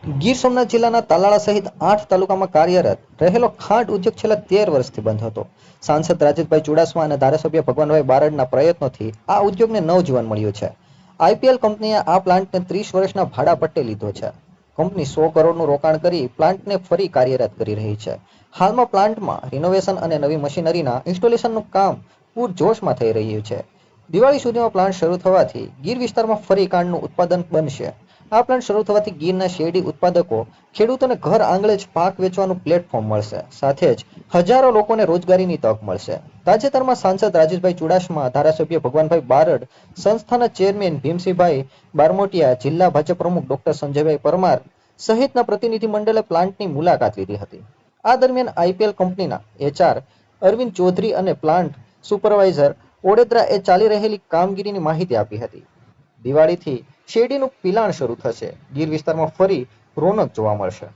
ગીર સોમનાથ જિલ્લાના તાલાળા સહિત 8 તાલુકામાં કાર્યરત રહેલો ખાંડ ઉદ્યોગ છેલ્લા 13 વર્ષથી બંધ હતો. સાંસદ રાજેશભાઈ ચુડાસમા અને ધારાસભ્ય ભગવાનભાઈ બારડના પ્રયત્નોથી આ ઉદ્યોગને નવજીવન મળ્યું છે. આઈપીએલ કંપનીએ આ પ્લાન્ટને 30 વર્ષના ભાડા પટ્ટે લીધો છે. કંપની 100 કરોડનું રોકાણ કરી પ્લાન્ટને ફરી કાર્યરત કરી રહી છે. હાલમાં પ્લાન્ટમાં રિનોવેશન અને નવી મશીનરીના ઇન્સ્ટોલેશનનું કામ પૂરજોશમાં થઈ રહ્યું છે. દિવાળી સુધીમાં પ્લાન્ટ શરૂ થવાથી ગીર વિસ્તારમાં ફરી ખાંડનું ઉત્પાદન બનશે. આ પ્લાન્ટ શરૂ થવાથી ગીરના શેરડી ઉત્પાદકો ખેડૂતોને ઘર આંગણે જ પાક વેચવાનું પ્લેટફોર્મ મળશે. સાથે જ હજારો લોકોને રોજગારીની તક મળશે. તાજેતરમાં સાંસદ રાજેશભાઈ ચુડાસમા, ધારાસભ્ય ભગવાનભાઈ બારડ, સંસ્થાના ચેરમેન ભીમસિંહભાઈ બારમોટિયા, જિલ્લા ભાજપ પ્રમુખ ડોક્ટર સંજયભાઈ પરમાર સહિતના પ્રતિનિધિ મંડળે પ્લાન્ટની મુલાકાત લીધી હતી. આ દરમિયાન આઈપીએલ કંપનીના એચઆર અરવિંદ ચૌધરી અને પ્લાન્ટ સુપરવાઇઝર ઓડેદરાએ ચાલી રહેલી કામગીરીની માહિતી આપી હતી. દિવાળીથી શેરડીનું પિલાણ શરૂ થશે. ગીર વિસ્તારમાં ફરી રોનક જોવા મળશે.